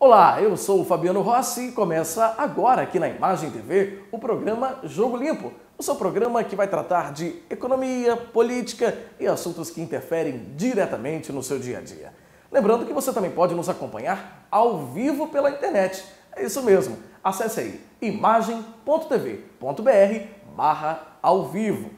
Olá, eu sou o Fabiano Rossi e começa agora aqui na Imagem TV o programa Jogo Limpo, o seu programa que vai tratar de economia, política e assuntos que interferem diretamente no seu dia a dia. Lembrando que você também pode nos acompanhar ao vivo pela internet. É isso mesmo, acesse aí imagem.tv.br/ao vivo.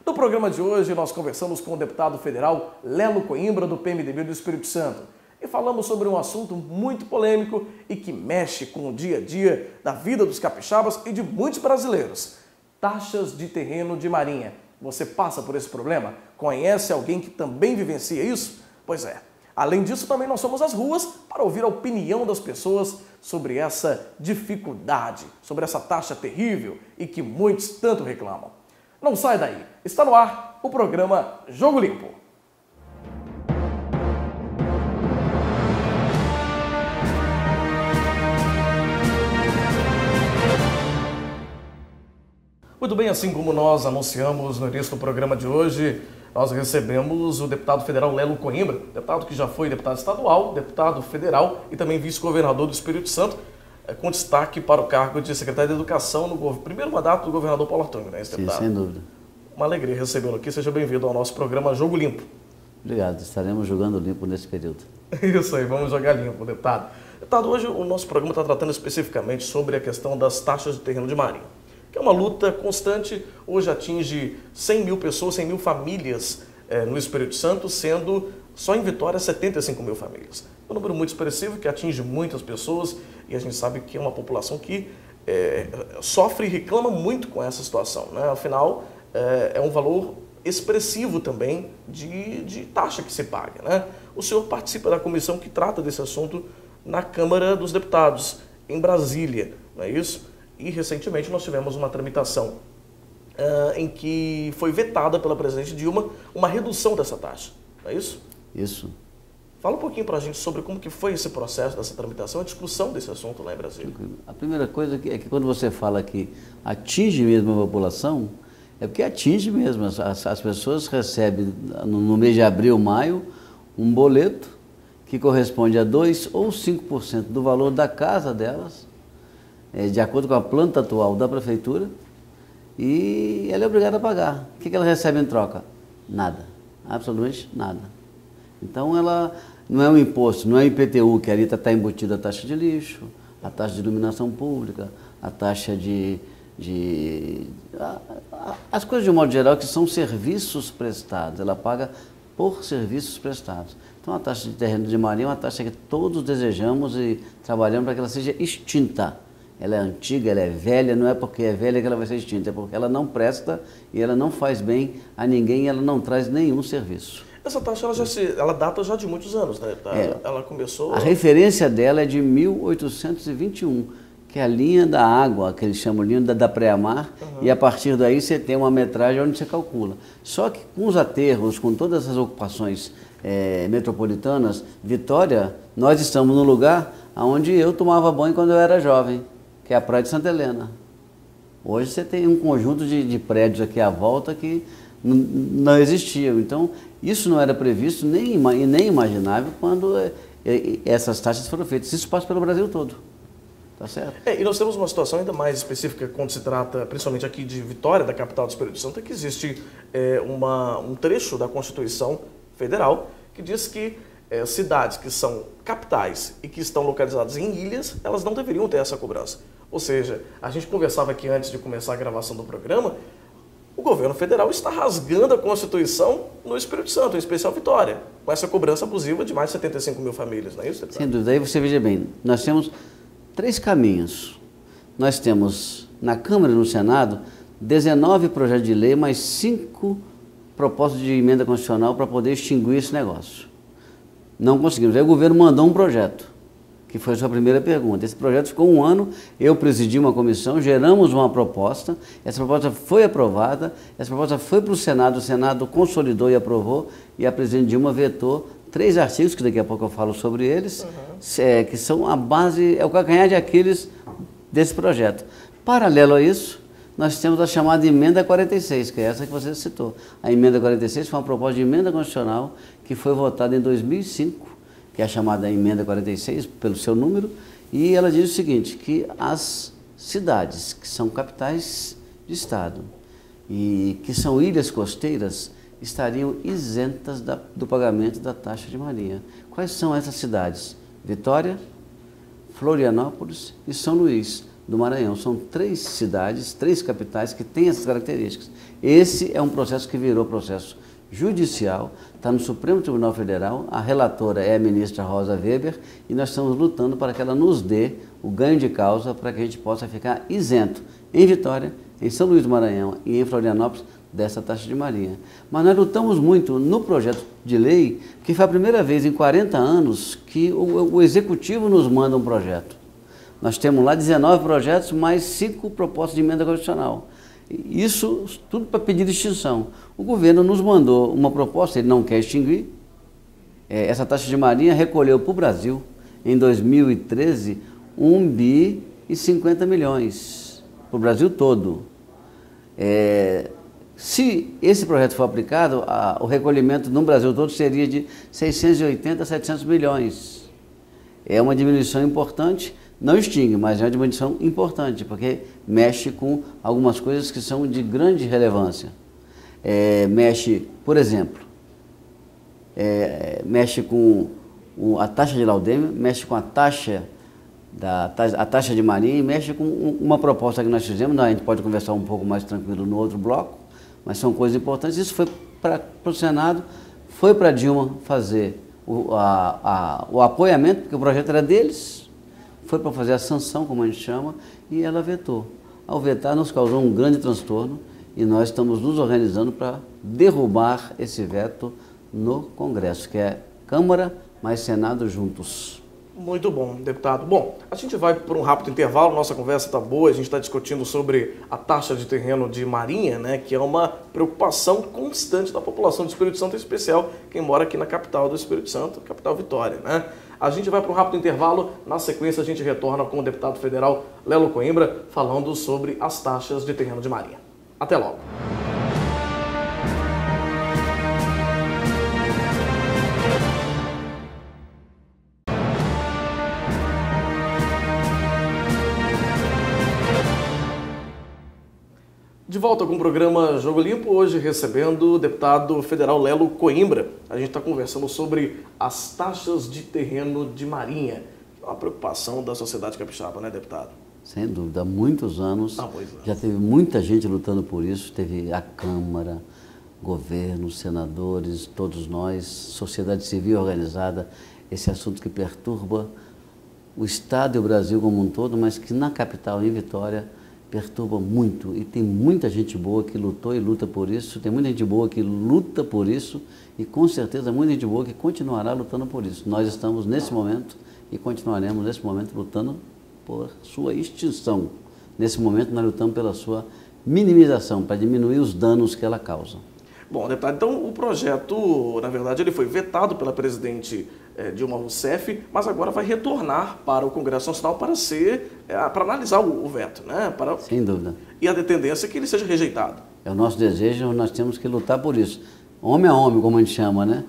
No programa de hoje nós conversamos com o deputado federal Lelo Coimbra do PMDB do Espírito Santo e falamos sobre um assunto muito polêmico e que mexe com o dia a dia da vida dos capixabas e de muitos brasileiros. Taxas de terreno de marinha. Você passa por esse problema? Conhece alguém que também vivencia isso? Pois é. Além disso, também nós somos às ruas para ouvir a opinião das pessoas sobre essa dificuldade, sobre essa taxa terrível e que muitos tanto reclamam. Não sai daí. Está no ar o programa Jogo Limpo. Muito bem, assim como nós anunciamos no início do programa de hoje, nós recebemos o deputado federal Lelo Coimbra, deputado que já foi deputado estadual, deputado federal e também vice-governador do Espírito Santo, com destaque para o cargo de secretário de Educação no primeiro mandato do governador Paulo Arthur, né, esse deputado? Sim, sem dúvida. Uma alegria recebê-lo aqui. Seja bem-vindo ao nosso programa Jogo Limpo. Obrigado, estaremos jogando limpo nesse período. Isso aí, vamos jogar limpo, deputado. Deputado, hoje o nosso programa está tratando especificamente sobre a questão das taxas de terreno de marinha, que é uma luta constante, hoje atinge 100 mil pessoas, 100 mil famílias no Espírito Santo, sendo só em Vitória 75 mil famílias. É um número muito expressivo que atinge muitas pessoas e a gente sabe que é uma população que sofre e reclama muito com essa situação, né? Afinal, é um valor expressivo também de taxa que se paga, né? O senhor participa da comissão que trata desse assunto na Câmara dos Deputados, em Brasília, não é isso? E recentemente nós tivemos uma tramitação em que foi vetada pela presidente Dilma uma redução dessa taxa, não é isso? Isso. Fala um pouquinho para a gente sobre como que foi esse processo dessa tramitação, a discussão desse assunto lá em Brasília. A primeira coisa é que quando você fala que atinge mesmo a população, é porque atinge mesmo. As pessoas recebem no mês de abril, maio, um boleto que corresponde a 2 ou 5% do valor da casa delas, de acordo com a planta atual da prefeitura, e ela é obrigada a pagar. O que ela recebe em troca? Nada, absolutamente nada. Então ela não é um imposto, não é IPTU, que ali está embutida a taxa de lixo, a taxa de iluminação pública, a taxa as coisas de um modo geral que são serviços prestados, ela paga por serviços prestados. Então a taxa de terreno de marinha é uma taxa que todos desejamos e trabalhamos para que ela seja extinta. Ela é antiga, ela é velha, não é porque é velha que ela vai ser extinta, é porque ela não presta e ela não faz bem a ninguém e ela não traz nenhum serviço. Essa taxa ela data já de muitos anos, né? Ela começou... A referência dela é de 1821, que é a linha da água, que eles chamam de linha da pré-mar, e a partir daí você tem uma metragem onde você calcula. Só que com os aterros, com todas essas ocupações metropolitanas, Vitória, nós estamos no lugar onde eu tomava banho quando eu era jovem, que é a Praia de Santa Helena. Hoje você tem um conjunto de prédios aqui à volta que não existiam. Então, isso não era previsto nem imaginável quando essas taxas foram feitas. Isso passa pelo Brasil todo. Tá certo? E nós temos uma situação ainda mais específica quando se trata, principalmente aqui de Vitória, da capital do Espírito Santo, é que existe um trecho da Constituição Federal que diz que cidades que são capitais e que estão localizadas em ilhas, elas não deveriam ter essa cobrança. Ou seja, a gente conversava aqui antes de começar a gravação do programa, o governo federal está rasgando a Constituição no Espírito Santo, em especial Vitória, com essa cobrança abusiva de mais de 75 mil famílias, não é isso, deputado? Sem dúvida. Aí você veja bem, nós temos 3 caminhos. Nós temos na Câmara e no Senado 19 projetos de lei, mais 5 propostas de emenda constitucional para poder extinguir esse negócio. Não conseguimos. Aí o governo mandou um projeto, que foi a sua primeira pergunta. Esse projeto ficou 1 ano, eu presidi uma comissão, geramos uma proposta, essa proposta foi aprovada, essa proposta foi para o Senado consolidou e aprovou, e a presidente Dilma vetou 3 artigos, que daqui a pouco eu falo sobre eles, que são a base, é o calcanhar de Aquiles desse projeto. Paralelo a isso, nós temos a chamada Emenda 46, que é essa que você citou. A Emenda 46 foi uma proposta de emenda constitucional que foi votada em 2005 que é a chamada Emenda 46, pelo seu número, e ela diz o seguinte, que as cidades que são capitais de estado e que são ilhas costeiras estariam isentas do pagamento da taxa de marinha. Quais são essas cidades? Vitória, Florianópolis e São Luís do Maranhão. São 3 cidades, 3 capitais que têm essas características. Esse é um processo que virou processo judicial, está no Supremo Tribunal Federal, a relatora é a ministra Rosa Weber e nós estamos lutando para que ela nos dê o ganho de causa para que a gente possa ficar isento em Vitória, em São Luís do Maranhão e em Florianópolis dessa taxa de marinha. Mas nós lutamos muito no projeto de lei, que foi a primeira vez em 40 anos que o Executivo nos manda um projeto. Nós temos lá 19 projetos, mais 5 propostas de emenda constitucional. Isso tudo para pedir extinção. O governo nos mandou uma proposta, ele não quer extinguir. Essa taxa de marinha recolheu para o Brasil, em 2013, 1,50 bi para o Brasil todo. Se esse projeto for aplicado, o recolhimento no Brasil todo seria de 680 a 700 milhões. É uma diminuição importante, não extingue, mas é uma diminuição importante, porque mexe com algumas coisas que são de grande relevância. Mexe, por exemplo, mexe com a taxa de laudêmio, mexe com a taxa de marinha e mexe com uma proposta que nós fizemos, a gente pode conversar um pouco mais tranquilo no outro bloco, mas são coisas importantes. Isso foi para o Senado, foi para Dilma fazer o apoiamento, porque o projeto era deles, foi para fazer a sanção, como a gente chama, e ela vetou. Ao vetar, nos causou um grande transtorno e nós estamos nos organizando para derrubar esse veto no Congresso, que é Câmara mais Senado juntos. Muito bom, deputado. Bom, a gente vai por um rápido intervalo, nossa conversa está boa, a gente está discutindo sobre a taxa de terreno de marinha, né, que é uma preocupação constante da população do Espírito Santo, em especial quem mora aqui na capital do Espírito Santo, capital Vitória, né? A gente vai para um rápido intervalo, na sequência a gente retorna com o deputado federal Lelo Coimbra, falando sobre as taxas de terreno de marinha. Até logo. De volta com o programa Jogo Limpo, hoje recebendo o deputado federal Lelo Coimbra. A gente está conversando sobre as taxas de terreno de marinha. É uma preocupação da sociedade capixaba, né, deputado? Sem dúvida, há muitos anos, já teve muita gente lutando por isso, teve a Câmara, governo, senadores, todos nós, sociedade civil organizada, esse assunto que perturba o Estado e o Brasil como um todo, mas que na capital, em Vitória, perturba muito, e tem muita gente boa que lutou e luta por isso, tem muita gente boa que luta por isso e com certeza muita gente boa que continuará lutando por isso. Nós estamos nesse momento e continuaremos nesse momento lutando por sua extinção. Nesse momento nós lutamos pela sua minimização, para diminuir os danos que ela causa. Bom, deputado, então o projeto, na verdade, ele foi vetado pela presidente Dilma Rousseff, mas agora vai retornar para o Congresso Nacional para analisar o veto, né? Sem dúvida. E a tendência é que ele seja rejeitado. É o nosso desejo, nós temos que lutar por isso. Homem a homem, como a gente chama, né?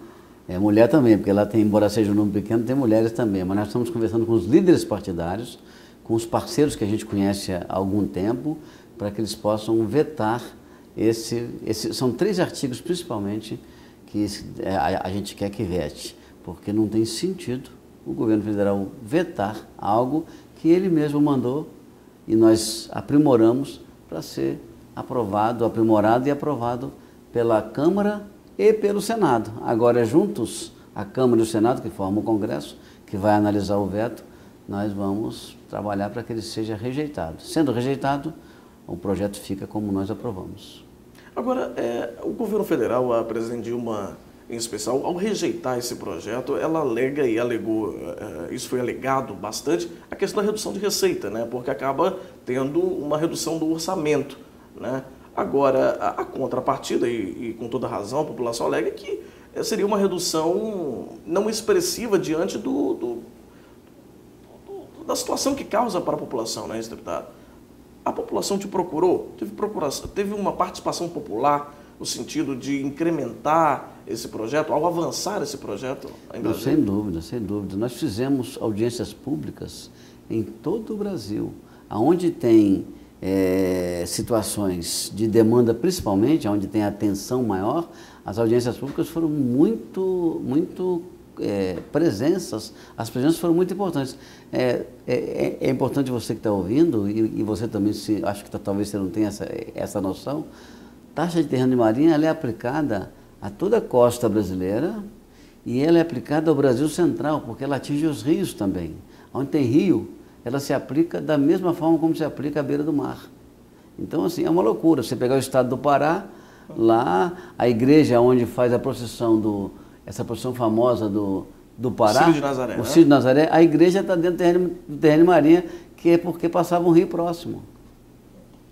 Mulher também, porque lá tem, embora seja um número pequeno, tem mulheres também. Mas nós estamos conversando com os líderes partidários, com os parceiros que a gente conhece há algum tempo, para que eles possam vetar são 3 artigos, principalmente, que a gente quer que vete, porque não tem sentido o governo federal vetar algo que ele mesmo mandou e nós aprimoramos para ser aprimorado e aprovado pela Câmara e pelo Senado. Agora, juntos, a Câmara e o Senado, que formam o Congresso, que vai analisar o veto, nós vamos trabalhar para que ele seja rejeitado. Sendo rejeitado, o projeto fica como nós aprovamos. Agora, o governo federal, a presidente Dilma em especial, ao rejeitar esse projeto, ela alega e alegou, isso foi alegado bastante, a questão da redução de receita, né? Porque acaba tendo uma redução do orçamento, né? Agora, a contrapartida, e com toda razão, a população alega que seria uma redução não expressiva diante da situação que causa para a população, né, deputado? A população te procurou? Teve uma participação popular no sentido de incrementar esse projeto, ao avançar esse projeto em Brasília? Sem dúvida, sem dúvida. Nós fizemos audiências públicas em todo o Brasil, onde tem situações de demanda, principalmente, onde tem atenção maior, as audiências públicas foram muito presenças, as presenças foram muito importantes. É importante você que está ouvindo, e você também, acho que talvez você não tenha essa noção, taxa de terreno de marinha ela é aplicada a toda a costa brasileira e ela é aplicada ao Brasil Central, porque ela atinge os rios também. Onde tem rio, ela se aplica da mesma forma como se aplica à beira do mar. Então, assim, é uma loucura. Você pegar o estado do Pará, lá, a igreja onde faz a procissão essa procissão famosa do Pará, Círio de Nazaré, o Círio de Nazaré, a igreja está dentro do terreno de marinha, que é porque passava um rio próximo.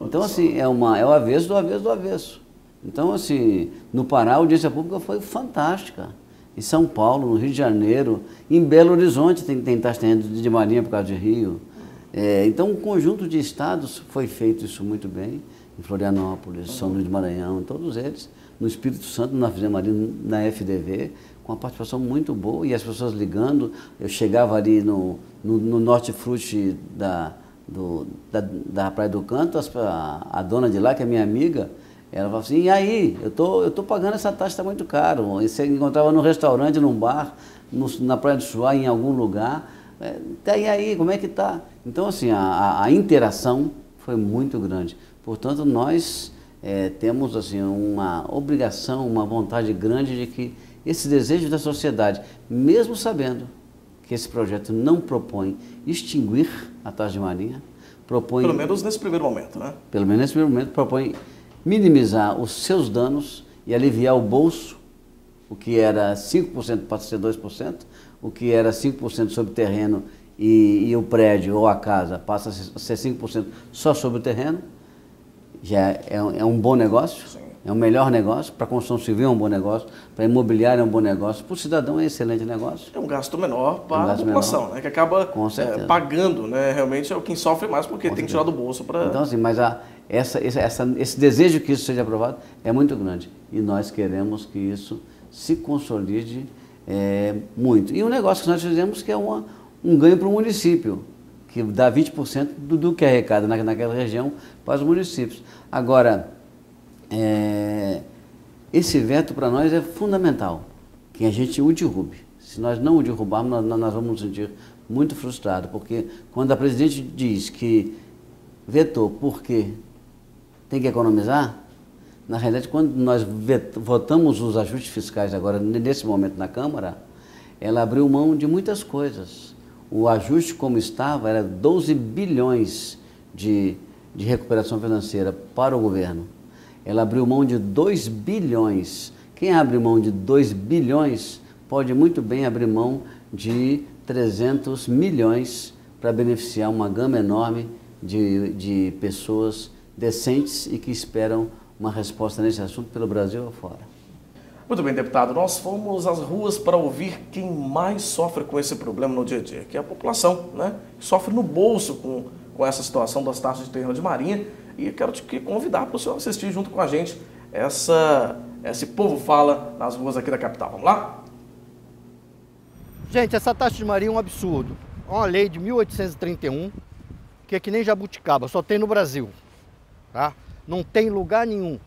Então, assim, é o avesso do avesso do avesso. Então, assim, no Pará, a audiência pública foi fantástica. Em São Paulo, no Rio de Janeiro, em Belo Horizonte tem taxa de marinha por causa de rio. Então, um conjunto de estados foi feito isso muito bem. Em Florianópolis, São Luís do Maranhão, todos eles. No Espírito Santo, nós fizemos ali na FDV, com uma participação muito boa, e as pessoas ligando. Eu chegava ali no Norte-Frute da Praia do Canto, a dona de lá, que é minha amiga, ela falava assim, e aí, eu tô pagando essa taxa, está muito caro. E você encontrava no restaurante, num bar, na Praia do Chuá, em algum lugar, e aí, como é que está? Então, assim, a interação foi muito grande. Portanto, nós temos assim, uma obrigação, uma vontade grande de que esse desejo da sociedade, mesmo sabendo que esse projeto não propõe extinguir a taxa de marinha, propõe... Pelo menos nesse primeiro momento, né? Pelo menos nesse primeiro momento, propõe minimizar os seus danos e aliviar o bolso, o que era 5% passa a ser 2%, o que era 5% sobre o terreno e o prédio ou a casa passa a ser 5% só sobre o terreno. Já é um bom negócio. Sim. É um melhor negócio, para a construção civil é um bom negócio, para a imobiliária é um bom negócio, para o cidadão é um excelente negócio. É um gasto menor para a população, né, que acaba pagando, né, realmente é quem sofre mais porque tem que tirar do bolso para... Então, assim, mas esse desejo que isso seja aprovado é muito grande e nós queremos que isso se consolide muito. E um negócio que nós fizemos que é um ganho para o município, que dá 20% do que arrecada naquela região para os municípios. Agora, esse veto para nós é fundamental, que a gente o derrube. Se nós não o derrubarmos, nós vamos nos sentir muito frustrados, porque quando a presidente diz que vetou porque tem que economizar, na realidade, quando nós votamos os ajustes fiscais agora, nesse momento na Câmara, ela abriu mão de muitas coisas. O ajuste como estava era 12 bilhões de recuperação financeira para o governo. Ela abriu mão de 2 bilhões. Quem abre mão de 2 bilhões pode muito bem abrir mão de 300 milhões para beneficiar uma gama enorme de pessoas decentes e que esperam uma resposta nesse assunto pelo Brasil afora. Muito bem, deputado. Nós fomos às ruas para ouvir quem mais sofre com esse problema no dia a dia, que é a população, né? Que sofre no bolso com essa situação das taxas de terreno de marinha. E eu quero te convidar para o senhor assistir junto com a gente esse povo fala nas ruas aqui da capital. Vamos lá? Gente, essa taxa de marinha é um absurdo. É uma lei de 1831, que é que nem jabuticaba, só tem no Brasil. Tá? Não tem lugar nenhum.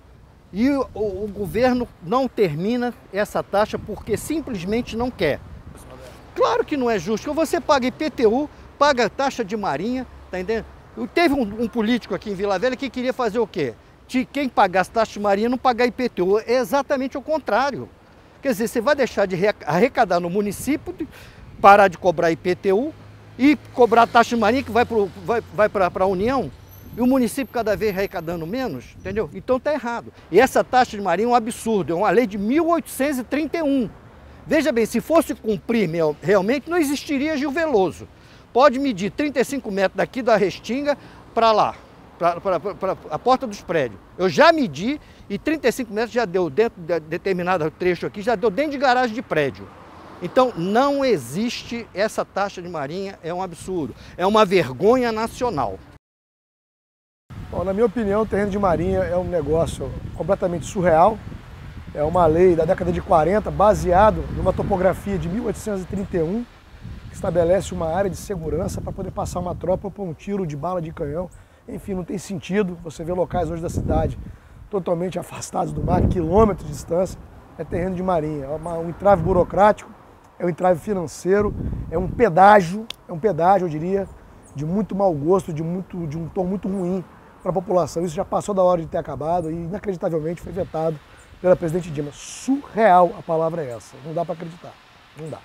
E o governo não termina essa taxa porque simplesmente não quer. Claro que não é justo. Você paga IPTU, paga taxa de marinha, tá entendendo? Teve um político aqui em Vila Velha que queria fazer o quê? Quem pagasse taxa de marinha não pagar IPTU. É exatamente o contrário. Quer dizer, você vai deixar de arrecadar no município, parar de cobrar IPTU e cobrar taxa de marinha que vai para a União, e o município cada vez arrecadando menos, entendeu? Então está errado. E essa taxa de marinha é um absurdo, é uma lei de 1831. Veja bem, se fosse cumprir realmente, não existiria Gil Veloso. Pode medir 35 metros daqui da Restinga para lá, para a porta dos prédios. Eu já medi e 35 metros já deu dentro de determinado trecho aqui, já deu dentro de garagem de prédio. Então não existe essa taxa de marinha, é um absurdo, é uma vergonha nacional. Bom, na minha opinião, o terreno de marinha é um negócio completamente surreal, É uma lei da década de 40, baseado numa topografia de 1831, que estabelece uma área de segurança para poder passar uma tropa por um tiro de bala de canhão. Enfim, não tem sentido. Você vê locais hoje da cidade totalmente afastados do mar, quilômetros de distância, é terreno de marinha. É um entrave burocrático, é um entrave financeiro, é um pedágio, eu diria, de muito mau gosto, de um tom muito ruim para a população. Isso já passou da hora de ter acabado e, inacreditavelmente, foi vetado pela presidente Dilma. Surreal, a palavra é essa. Não dá para acreditar. Não dá.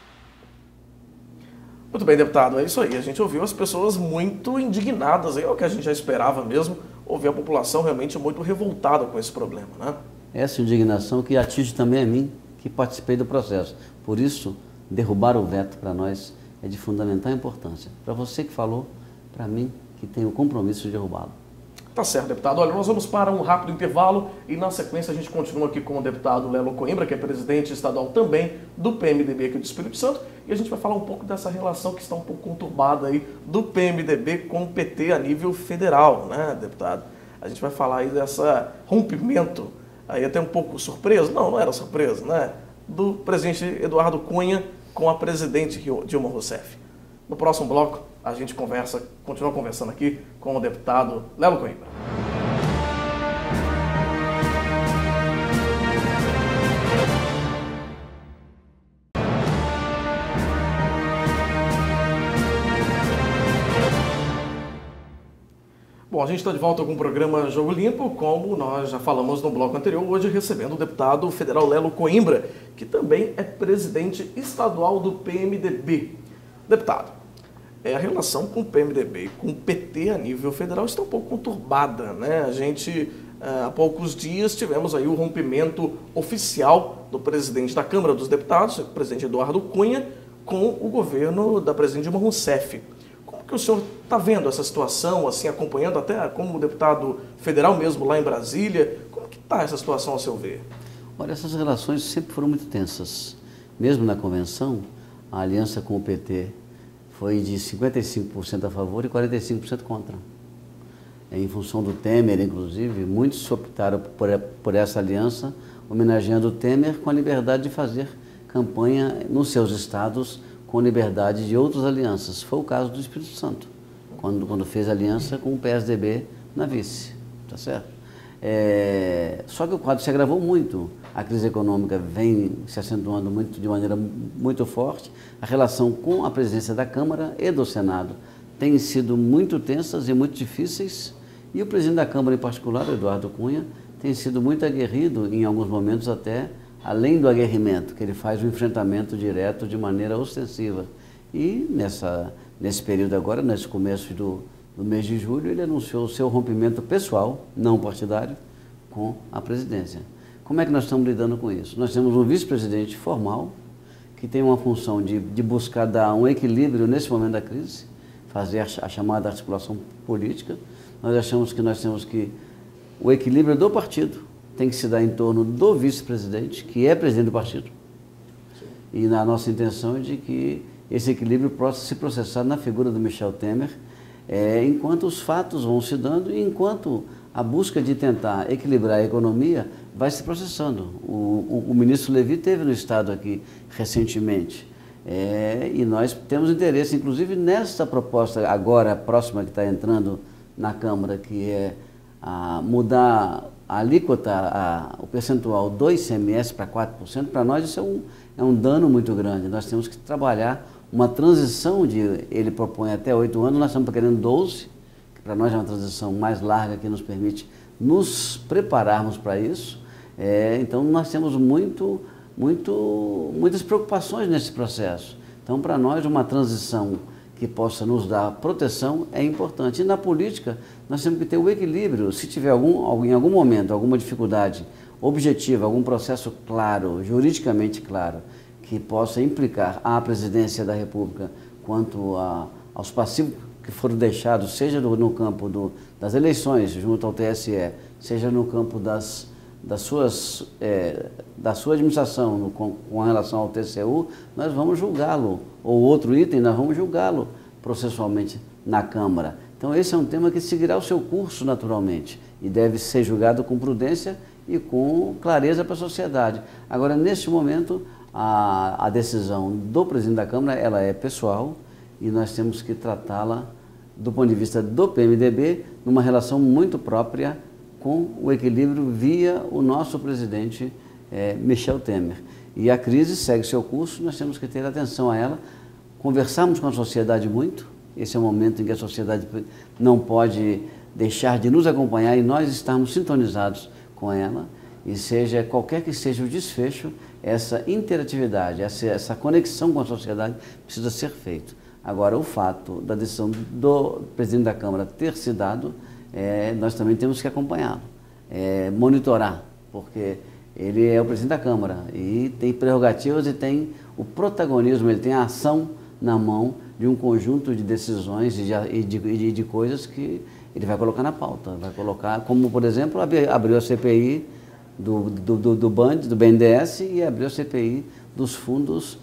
Muito bem, deputado, é isso aí. A gente ouviu as pessoas muito indignadas, é o que a gente já esperava mesmo, ouvir a população realmente muito revoltada com esse problema, né? Essa indignação que atinge também a mim, que participei do processo. Por isso, derrubar o veto para nós é de fundamental importância. Para você que falou, para mim, que tenho o compromisso de derrubá-lo. Tá certo, deputado. Olha, nós vamos para um rápido intervalo e na sequência a gente continua aqui com o deputado Lelo Coimbra, que é presidente estadual também do PMDB aqui do Espírito Santo, e a gente vai falar um pouco dessa relação que está um pouco conturbada aí do PMDB com o PT a nível federal, né, deputado? A gente vai falar aí dessa rompimento, aí até um pouco surpresa, não era surpresa, né, do presidente Eduardo Cunha com a presidente Dilma Rousseff. No próximo bloco, a gente continua conversando aqui com o deputado Lelo Coimbra. Bom, a gente está de volta com o programa Jogo Limpo, como nós já falamos no bloco anterior, hoje recebendo o deputado federal Lelo Coimbra, que também é presidente estadual do PMDB. Deputado, a relação com o PMDB e com o PT a nível federal está um pouco conturbada, né? A gente, há poucos dias, tivemos aí o rompimento oficial do presidente da Câmara dos Deputados, o presidente Eduardo Cunha, com o governo da presidente Dilma Rousseff. Como que o senhor está vendo essa situação, assim, acompanhando até como deputado federal mesmo lá em Brasília? Como que está essa situação ao seu ver? Olha, essas relações sempre foram muito tensas. Mesmo na convenção, a aliança com o PT foi de 55% a favor e 45% contra. Em função do Temer, inclusive, muitos optaram por essa aliança, homenageando o Temer com a liberdade de fazer campanha nos seus estados com liberdade de outras alianças. Foi o caso do Espírito Santo, quando fez aliança com o PSDB na vice, tá certo? Só que o quadro se agravou muito. A crise econômica vem se acentuando de maneira muito forte. A relação com a presidência da Câmara e do Senado tem sido muito tensas e muito difíceis. E o presidente da Câmara, em particular, o Eduardo Cunha, tem sido muito aguerrido, em alguns momentos até além do aguerrimento, que ele faz o enfrentamento direto de maneira ostensiva. E nesse período agora, nesse começo do mês de julho, ele anunciou o seu rompimento pessoal, não partidário, com a presidência. Como é que nós estamos lidando com isso? Nós temos um vice-presidente formal, que tem uma função de buscar dar um equilíbrio nesse momento da crise, fazer a chamada articulação política. Nós achamos que nós temos que... O equilíbrio do partido tem que se dar em torno do vice-presidente, que é presidente do partido. E a nossa intenção é de que esse equilíbrio possa se processar na figura do Michel Temer, enquanto os fatos vão se dando e enquanto a busca de tentar equilibrar a economia vai se processando. O ministro Levi esteve no estado aqui recentemente e nós temos interesse, inclusive, nessa proposta agora próxima que está entrando na Câmara, que é mudar a alíquota, o percentual do ICMS para 4%. Para nós isso é um dano muito grande. Nós temos que trabalhar uma transição ele propõe até 8 anos, nós estamos querendo 12, que para nós é uma transição mais larga que nos permite nos prepararmos para isso. Então nós temos muitas preocupações nesse processo. Então para nós uma transição que possa nos dar proteção é importante. E na política nós temos que ter o equilíbrio. Se tiver em algum momento alguma dificuldade objetiva, algum processo claro, juridicamente claro, que possa implicar a presidência da República quanto aos passivos que foram deixados, seja no campo das eleições junto ao TSE, seja no campo da sua administração com relação ao TCU, nós vamos julgá-lo. Ou outro item, nós vamos julgá-lo processualmente na Câmara. Então esse é um tema que seguirá o seu curso naturalmente e deve ser julgado com prudência e com clareza para a sociedade. Agora, neste momento, a decisão do presidente da Câmara, ela é pessoal e nós temos que tratá-la do ponto de vista do PMDB, numa relação muito própria com o equilíbrio via o nosso presidente Michel Temer. E a crise segue seu curso, nós temos que ter atenção a ela, conversarmos com a sociedade muito, esse é o momento em que a sociedade não pode deixar de nos acompanhar e nós estarmos sintonizados com ela, e seja qualquer que seja o desfecho, essa interatividade, essa conexão com a sociedade precisa ser feita. Agora, o fato da decisão do presidente da Câmara ter se dado, nós também temos que acompanhá-lo, monitorar, porque ele é o presidente da Câmara e tem prerrogativas e tem o protagonismo, ele tem a ação na mão de um conjunto de decisões e de coisas que ele vai colocar na pauta. Vai colocar, como por exemplo, abriu a CPI do BNDES e abriu a CPI dos fundos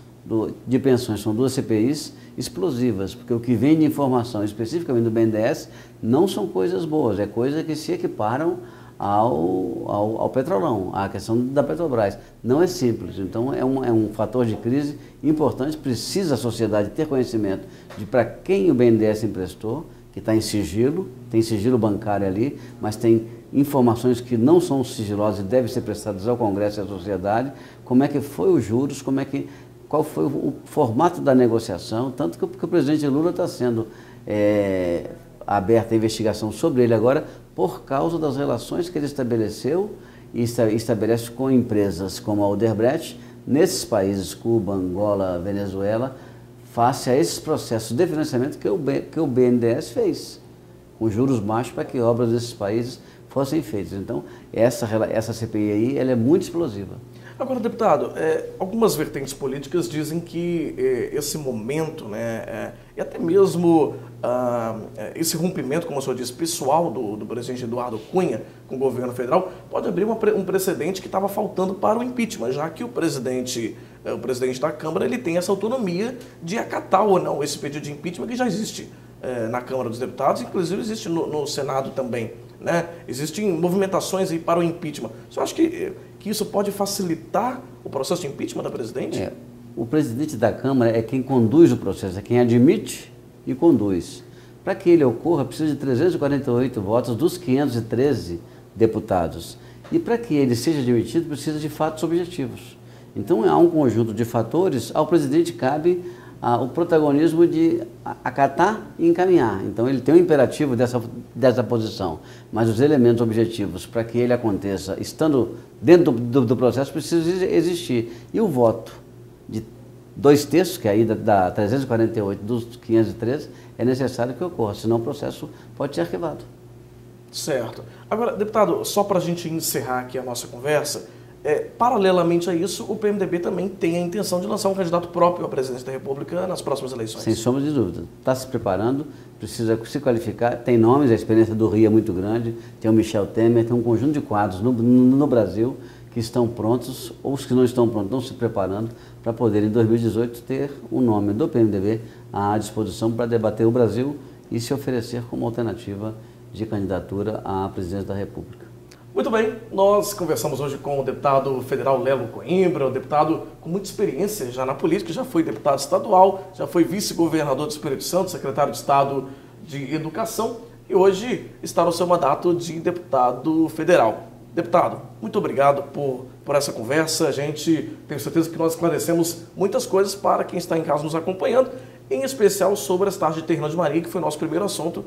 de pensões. São duas CPIs explosivas, porque o que vem de informação especificamente do BNDES não são coisas boas, é coisas que se equiparam ao Petrolão, à questão da Petrobras. Não é simples, então é um fator de crise importante, precisa a sociedade ter conhecimento de para quem o BNDES emprestou, que está em sigilo, tem sigilo bancário ali, mas tem informações que não são sigilosas e devem ser prestadas ao Congresso e à sociedade, como é que foi os juros, qual foi o formato da negociação, tanto que o presidente Lula está sendo aberta a investigação sobre ele agora por causa das relações que ele estabeleceu e estabelece com empresas como a Odebrecht, nesses países, Cuba, Angola, Venezuela, face a esses processos de financiamento que o BNDES fez, com juros baixos para que obras desses países fossem feitas. Então, essa CPI aí, ela é muito explosiva. Agora, deputado, algumas vertentes políticas dizem que esse momento, e até mesmo esse rompimento, como o senhor disse, pessoal do presidente Eduardo Cunha com o governo federal, pode abrir um precedente que estava faltando para o impeachment, já que o presidente da Câmara ele tem essa autonomia de acatar ou não esse pedido de impeachment que já existe na Câmara dos Deputados, inclusive existe no Senado também. Existem movimentações aí para o impeachment. Você acha que isso pode facilitar o processo de impeachment da presidente? O presidente da Câmara é quem conduz o processo, é quem admite e conduz. Para que ele ocorra, precisa de 348 votos dos 513 deputados. E para que ele seja admitido, precisa de fatos objetivos. Então, há um conjunto de fatores, ao presidente cabe o protagonismo de acatar e encaminhar. Então, ele tem um imperativo dessa posição, mas os elementos objetivos para que ele aconteça, estando dentro do processo, precisam existir. E o voto de 2/3, que aí dá 348 dos 513, é necessário que ocorra, senão o processo pode ser arquivado. Certo. Agora, deputado, só para a gente encerrar aqui a nossa conversa, paralelamente a isso, o PMDB também tem a intenção de lançar um candidato próprio à presidência da República nas próximas eleições. Sem sombra de dúvida. Está se preparando, precisa se qualificar, tem nomes, a experiência do Rio é muito grande, tem o Michel Temer, tem um conjunto de quadros no Brasil que estão prontos, ou os que não estão prontos estão se preparando para poder, em 2018, ter o nome do PMDB à disposição para debater o Brasil e se oferecer como alternativa de candidatura à presidência da República. Muito bem, nós conversamos hoje com o deputado federal Lelo Coimbra, um deputado com muita experiência já na política, já foi deputado estadual, já foi vice-governador do Espírito Santo, secretário de Estado de Educação e hoje está no seu mandato de deputado federal. Deputado, muito obrigado por essa conversa, a gente tem certeza que nós esclarecemos muitas coisas para quem está em casa nos acompanhando, em especial sobre as taxas de terreno de Maria, que foi o nosso primeiro assunto,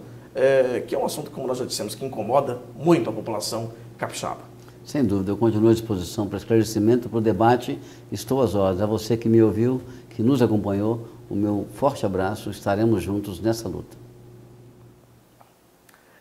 que é um assunto, como nós já dissemos, que incomoda muito a população capixaba. Sem dúvida, eu continuo à disposição para esclarecimento, para o debate, estou às ordens. A você que me ouviu, que nos acompanhou, o meu forte abraço, estaremos juntos nessa luta.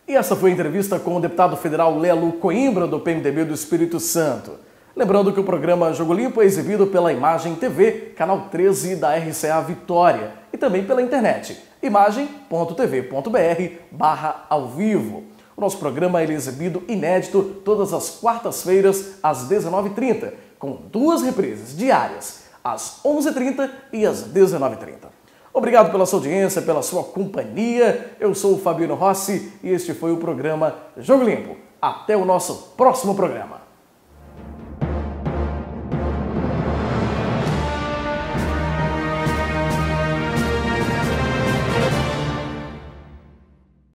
E essa foi a entrevista com o deputado federal Lelo Coimbra, do PMDB do Espírito Santo. Lembrando que o programa Jogo Limpo é exibido pela Imagem TV, canal 13 da RCA Vitória, e também pela internet, imagem.tv.br/ao vivo. O nosso programa é exibido inédito todas as quartas-feiras, às 19h30, com 2 reprises diárias, às 11h30 e às 19h30. Obrigado pela sua audiência, pela sua companhia. Eu sou o Fabiano Rossi e este foi o programa Jogo Limpo. Até o nosso próximo programa.